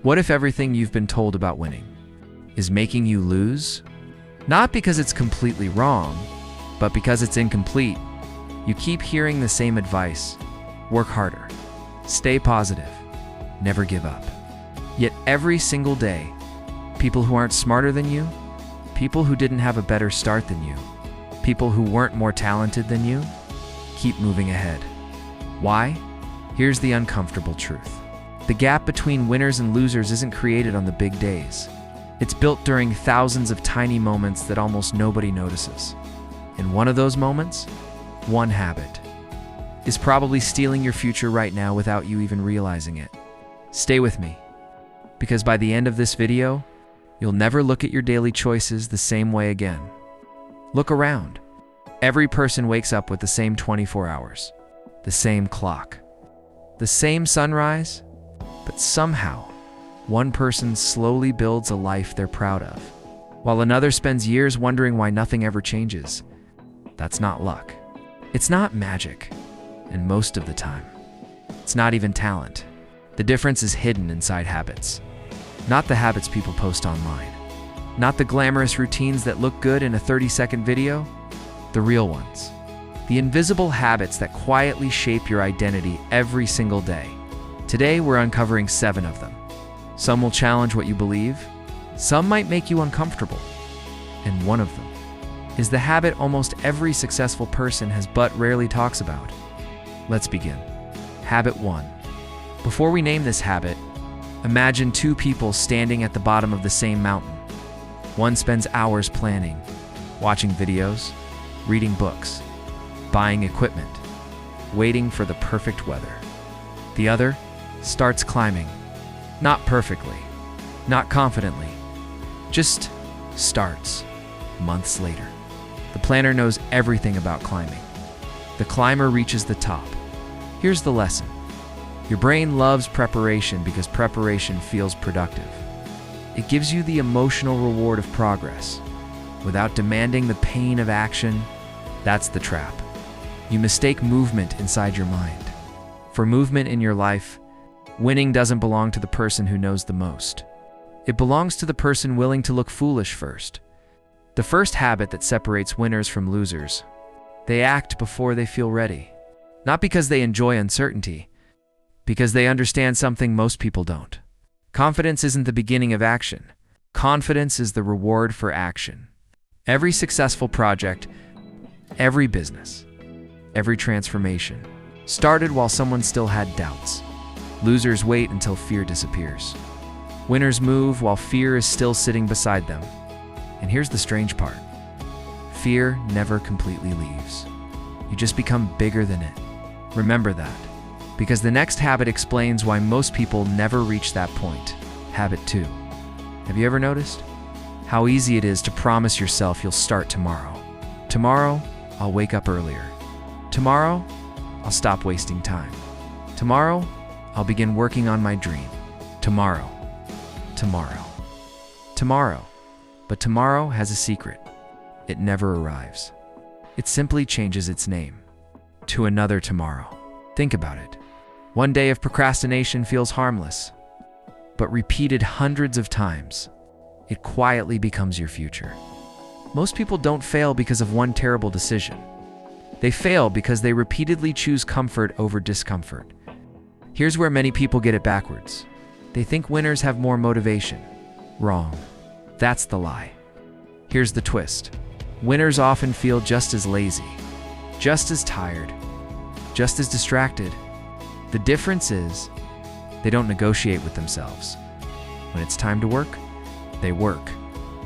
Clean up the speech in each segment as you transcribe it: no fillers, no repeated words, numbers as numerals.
What if everything you've been told about winning is making you lose? Not because it's completely wrong, but because it's incomplete. You keep hearing the same advice. Work harder. Stay positive. Never give up. Yet every single day, people who aren't smarter than you, people who didn't have a better start than you, people who weren't more talented than you, keep moving ahead. Why? Here's the uncomfortable truth. The gap between winners and losers isn't created on the big days. It's built during thousands of tiny moments that almost nobody notices. And one of those moments, one habit, is probably stealing your future right now without you even realizing it. Stay with me, because by the end of this video, you'll never look at your daily choices the same way again. Look around. Every person wakes up with the same 24 hours, the same clock, the same sunrise, but somehow, one person slowly builds a life they're proud of, while another spends years wondering why nothing ever changes. That's not luck. It's not magic. And most of the time, it's not even talent. The difference is hidden inside habits. Not the habits people post online. Not the glamorous routines that look good in a 30-second video. The real ones. The invisible habits that quietly shape your identity every single day. Today, we're uncovering 7 of them. Some will challenge what you believe. Some might make you uncomfortable. And one of them is the habit almost every successful person has but rarely talks about. Let's begin. Habit 1. Before we name this habit, imagine 2 people standing at the bottom of the same mountain. One spends hours planning, watching videos, reading books, buying equipment, waiting for the perfect weather. The other starts climbing. Not perfectly, not confidently, just starts. Months later, the planner knows everything about climbing. The climber reaches the top. Here's the lesson. Your brain loves preparation because preparation feels productive. It gives you the emotional reward of progress without demanding the pain of action. That's the trap. You mistake movement inside your mind for movement in your life. Winning doesn't belong to the person who knows the most. It belongs to the person willing to look foolish first. The first habit that separates winners from losers. They act before they feel ready. Not because they enjoy uncertainty, because they understand something most people don't. Confidence isn't the beginning of action. Confidence is the reward for action. Every successful project, every business, every transformation started while someone still had doubts. Losers wait until fear disappears. Winners move while fear is still sitting beside them. And here's the strange part. Fear never completely leaves. You just become bigger than it. Remember that, because the next habit explains why most people never reach that point. Habit 2. Have you ever noticed how easy it is to promise yourself you'll start tomorrow? Tomorrow, I'll wake up earlier. Tomorrow, I'll stop wasting time. Tomorrow, I'll begin working on my dream. Tomorrow. But tomorrow has a secret. It never arrives. It simply changes its name to another tomorrow. Think about it. One day of procrastination feels harmless, but repeated hundreds of times, it quietly becomes your future. Most people don't fail because of one terrible decision. They fail because they repeatedly choose comfort over discomfort. Here's where many people get it backwards. They think winners have more motivation. Wrong. That's the lie. Here's the twist. Winners often feel just as lazy, just as tired, just as distracted. The difference is, they don't negotiate with themselves. When it's time to work, they work,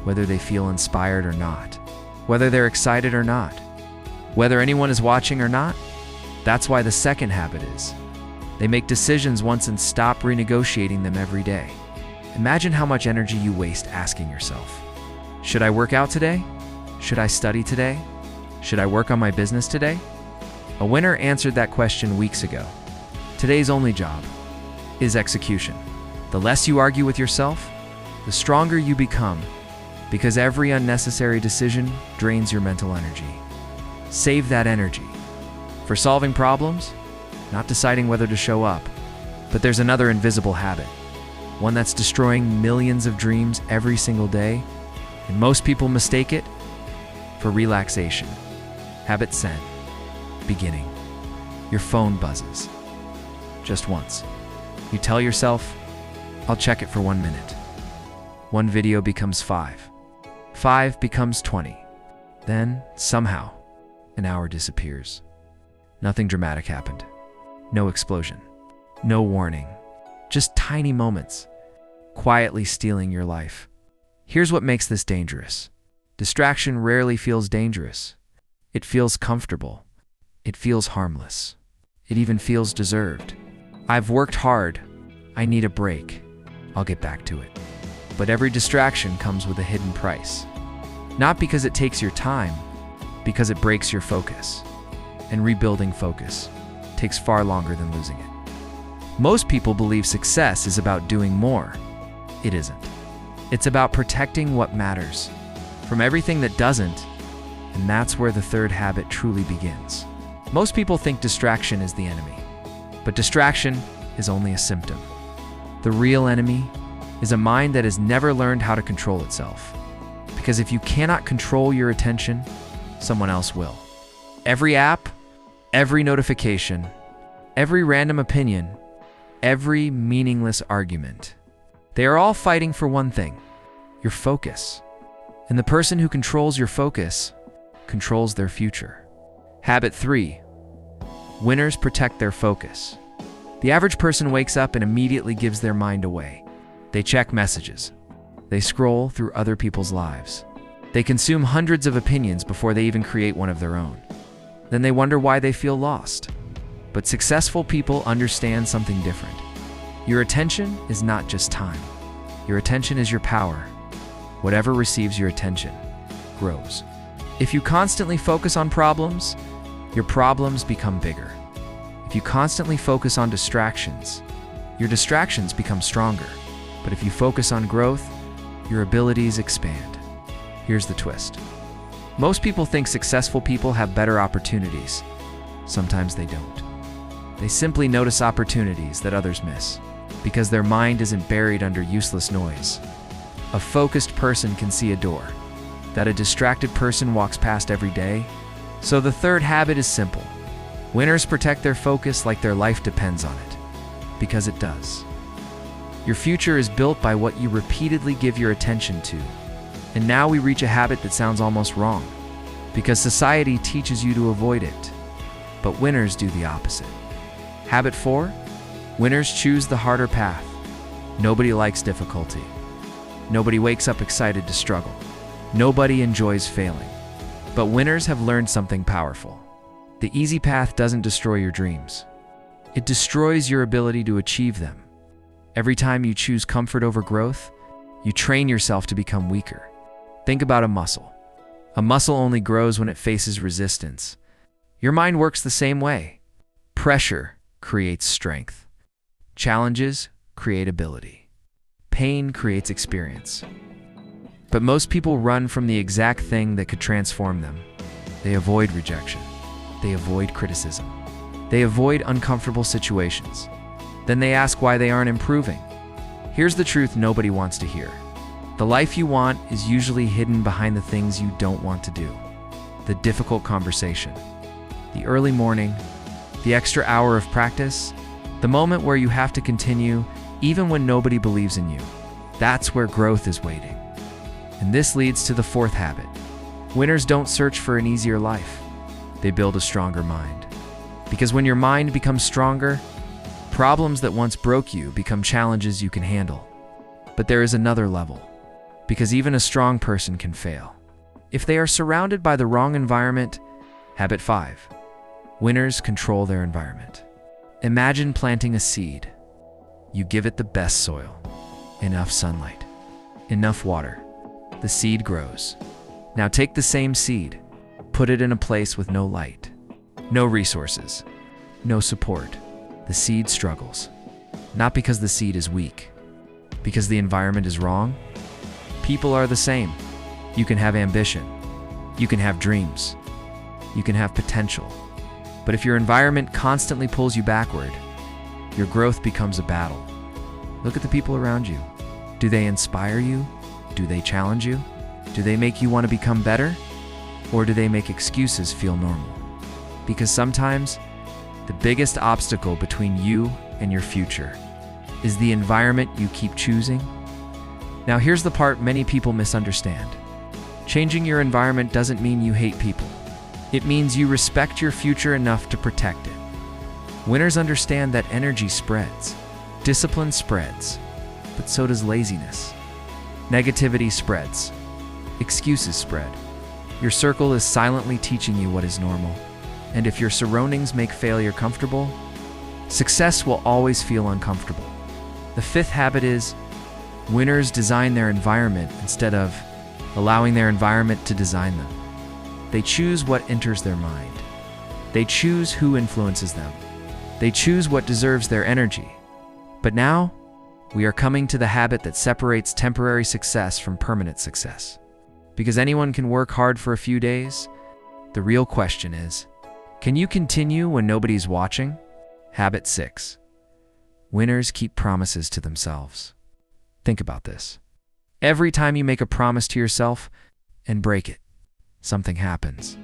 whether they feel inspired or not, whether they're excited or not, whether anyone is watching or not. That's why the second habit is, they make decisions once and stop renegotiating them every day. Imagine how much energy you waste asking yourself, should I work out today? Should I study today? Should I work on my business today? A winner answered that question weeks ago. Today's only job is execution. The less you argue with yourself, the stronger you become, because every unnecessary decision drains your mental energy. Save that energy for solving problems, not deciding whether to show up. But there's another invisible habit. one that's destroying millions of dreams every single day, and most people mistake it for relaxation. Habit 10. Beginning. Your phone buzzes. Just once. You tell yourself, I'll check it for 1 minute. One video becomes 5. 5 becomes 20. Then, somehow, an hour disappears. Nothing dramatic happened. No explosion. No warning. Just tiny moments, quietly stealing your life. Here's what makes this dangerous. Distraction rarely feels dangerous. It feels comfortable. It feels harmless. It even feels deserved. I've worked hard. I need a break. I'll get back to it. But every distraction comes with a hidden price. Not because it takes your time, because it breaks your focus. And rebuilding focus takes far longer than losing it. Most people believe success is about doing more. It isn't. It's about protecting what matters from everything that doesn't, and that's where the third habit truly begins. Most people think distraction is the enemy, but distraction is only a symptom. The real enemy is a mind that has never learned how to control itself. Because if you cannot control your attention, someone else will. Every app, every notification, every random opinion, every meaningless argument, they are all fighting for one thing: your focus. And the person who controls your focus controls their future. Habit 3. Winners protect their focus. The average person wakes up and immediately gives their mind away. They check messages. They scroll through other people's lives. They consume hundreds of opinions before they even create one of their own. Then they wonder why they feel lost. But successful people understand something different. Your attention is not just time. Your attention is your power. Whatever receives your attention grows. If you constantly focus on problems, your problems become bigger. If you constantly focus on distractions, your distractions become stronger. But if you focus on growth, your abilities expand. Here's the twist. Most people think successful people have better opportunities. Sometimes they don't. They simply notice opportunities that others miss, because their mind isn't buried under useless noise. A focused person can see a door that a distracted person walks past every day. So the third habit is simple. Winners protect their focus like their life depends on it, because it does. Your future is built by what you repeatedly give your attention to. And now we reach a habit that sounds almost wrong, because society teaches you to avoid it. But winners do the opposite. Habit 4. Winners choose the harder path. Nobody likes difficulty. Nobody wakes up excited to struggle. Nobody enjoys failing. But winners have learned something powerful. The easy path doesn't destroy your dreams. It destroys your ability to achieve them. Every time you choose comfort over growth, you train yourself to become weaker. Think about a muscle. A muscle only grows when it faces resistance. Your mind works the same way. Pressure creates strength. Challenges create ability. Pain creates experience. But most people run from the exact thing that could transform them. They avoid rejection. They avoid criticism. They avoid uncomfortable situations. Then they ask why they aren't improving. Here's the truth nobody wants to hear. The life you want is usually hidden behind the things you don't want to do. The difficult conversation, the early morning, the extra hour of practice, the moment where you have to continue even when nobody believes in you. That's where growth is waiting. And this leads to the fourth habit. Winners don't search for an easier life. They build a stronger mind. Because when your mind becomes stronger, problems that once broke you become challenges you can handle. But there is another level. Because even a strong person can fail if they are surrounded by the wrong environment. Habit 5. Winners control their environment. Imagine planting a seed. You give it the best soil, enough sunlight, enough water. The seed grows. Now take the same seed, put it in a place with no light, no resources, no support. The seed struggles. Not because the seed is weak, because the environment is wrong. People are the same. You can have ambition. You can have dreams. You can have potential. But if your environment constantly pulls you backward, your growth becomes a battle. Look at the people around you. Do they inspire you? Do they challenge you? Do they make you want to become better? Or do they make excuses feel normal? Because sometimes, the biggest obstacle between you and your future is the environment you keep choosing. Now here's the part many people misunderstand. Changing your environment doesn't mean you hate people. It means you respect your future enough to protect it. Winners understand that energy spreads, discipline spreads, but so does laziness. Negativity spreads, excuses spread. Your circle is silently teaching you what is normal. And if your surroundings make failure comfortable, success will always feel uncomfortable. The fifth habit is, winners design their environment instead of allowing their environment to design them. They choose what enters their mind. They choose who influences them. They choose what deserves their energy. But now, we are coming to the habit that separates temporary success from permanent success. Because anyone can work hard for a few days, the real question is, can you continue when nobody's watching? Habit 6. Winners keep promises to themselves. Think about this. Every time you make a promise to yourself and break it, something happens.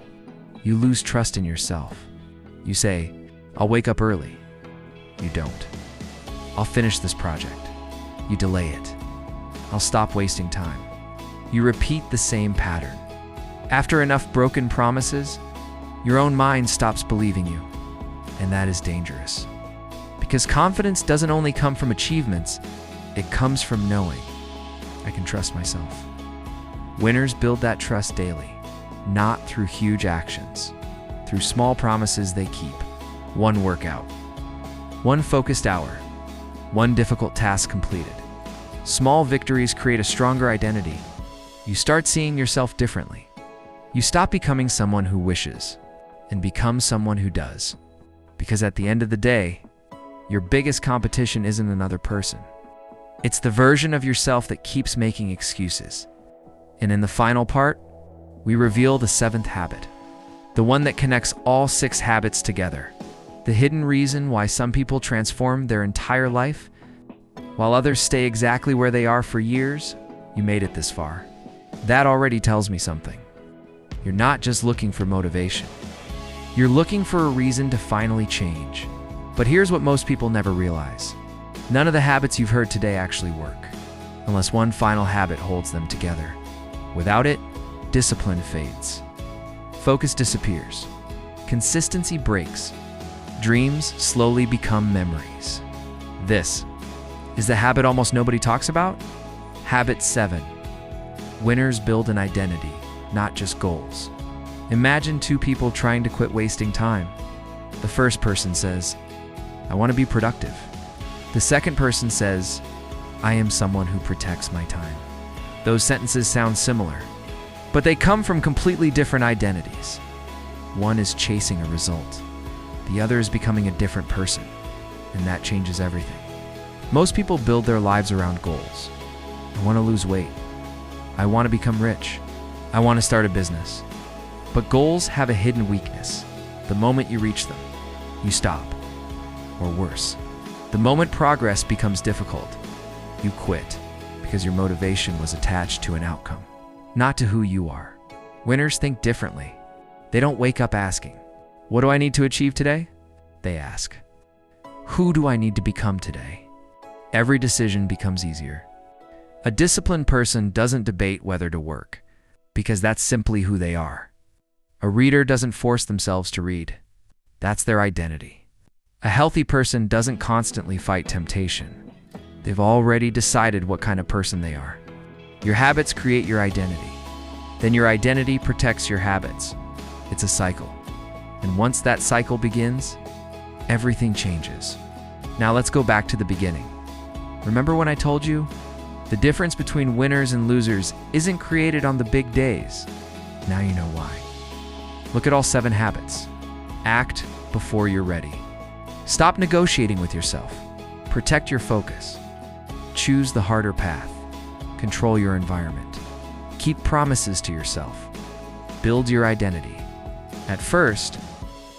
You lose trust in yourself. You say, I'll wake up early. You don't. I'll finish this project. You delay it. I'll stop wasting time. You repeat the same pattern. After enough broken promises, your own mind stops believing you. And that is dangerous. Because confidence doesn't only come from achievements, it comes from knowing, I can trust myself. Winners build that trust daily, not through huge actions, through small promises they keep. One workout, one focused hour, one difficult task completed. Small victories create a stronger identity. You start seeing yourself differently. You stop becoming someone who wishes and become someone who does. Because at the end of the day, your biggest competition isn't another person. It's the version of yourself that keeps making excuses. And in the final part, we reveal the 7th habit, the one that connects all 6 habits together. The hidden reason why some people transform their entire life, while others stay exactly where they are for years. You made it this far. That already tells me something. You're not just looking for motivation. You're looking for a reason to finally change. But here's what most people never realize. None of the habits you've heard today actually work, unless one final habit holds them together. Without it, discipline fades. Focus disappears. Consistency breaks. Dreams slowly become memories. This is the habit almost nobody talks about. Habit 7. Winners build an identity, not just goals. Imagine 2 people trying to quit wasting time. The first person says, I want to be productive. The second person says, I am someone who protects my time. Those sentences sound similar, but they come from completely different identities. One is chasing a result. The other is becoming a different person, and that changes everything. Most people build their lives around goals. I want to lose weight. I want to become rich. I want to start a business. But goals have a hidden weakness. The moment you reach them, you stop. Or worse, the moment progress becomes difficult, you quit because your motivation was attached to an outcome, not to who you are. Winners think differently. They don't wake up asking, what do I need to achieve today? They ask, who do I need to become today? Every decision becomes easier. A disciplined person doesn't debate whether to work, because that's simply who they are. A reader doesn't force themselves to read. That's their identity. A healthy person doesn't constantly fight temptation. They've already decided what kind of person they are. Your habits create your identity. Then your identity protects your habits. It's a cycle. And once that cycle begins, everything changes. Now let's go back to the beginning. Remember when I told you? The difference between winners and losers isn't created on the big days. Now you know why. Look at all 7 habits. Act before you're ready. Stop negotiating with yourself. Protect your focus. Choose the harder path. Control your environment. Keep promises to yourself. Build your identity. At first,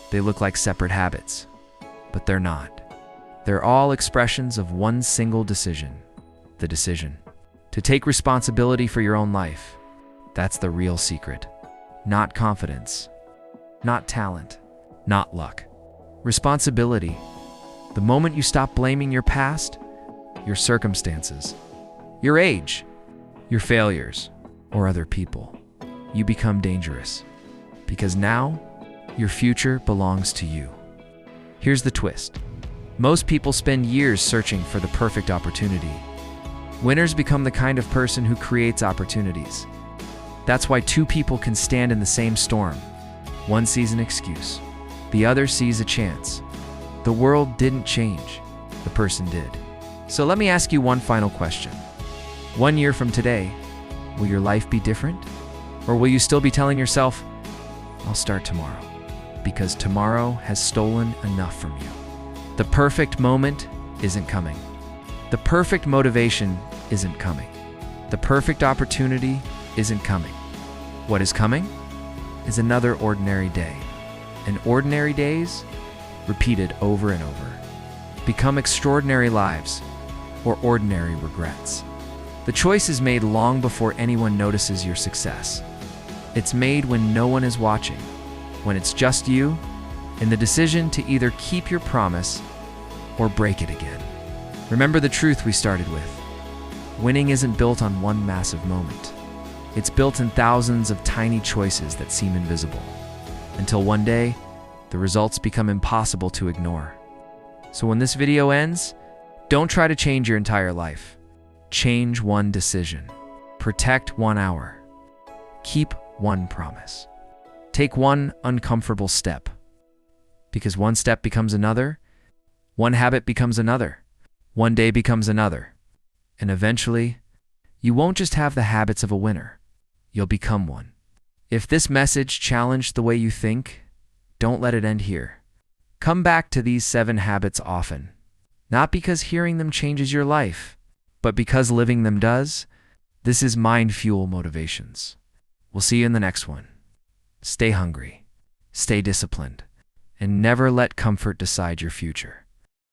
they look like separate habits, but they're not. They're all expressions of one single decision. The decision to take responsibility for your own life. That's the real secret. Not confidence, not talent, not luck. Responsibility. The moment you stop blaming your past, your circumstances, your age, your failures, or other people, you become dangerous. Because now, your future belongs to you. Here's the twist. Most people spend years searching for the perfect opportunity. Winners become the kind of person who creates opportunities. That's why two people can stand in the same storm. One sees an excuse, the other sees a chance. The world didn't change, the person did. So let me ask you one final question. 1 year from today, will your life be different? Or will you still be telling yourself, I'll start tomorrow, because tomorrow has stolen enough from you? The perfect moment isn't coming. The perfect motivation isn't coming. The perfect opportunity isn't coming. What is coming is another ordinary day. And ordinary days, repeated over and over, become extraordinary lives or ordinary regrets. The choice is made long before anyone notices your success. It's made when no one is watching, when it's just you, and the decision to either keep your promise or break it again. Remember the truth we started with. Winning isn't built on one massive moment. It's built in thousands of tiny choices that seem invisible, until one day, the results become impossible to ignore. So when this video ends, don't try to change your entire life. Change one decision. Protect 1 hour. Keep one promise. Take one uncomfortable step. Because one step becomes another, one habit becomes another, one day becomes another. And eventually, you won't just have the habits of a winner, you'll become one. If this message challenged the way you think, don't let it end here. Come back to these 7 habits often. Not because hearing them changes your life, but because living them does. This is MindFuel Motivations. We'll see you in the next one. Stay hungry, stay disciplined, and never let comfort decide your future.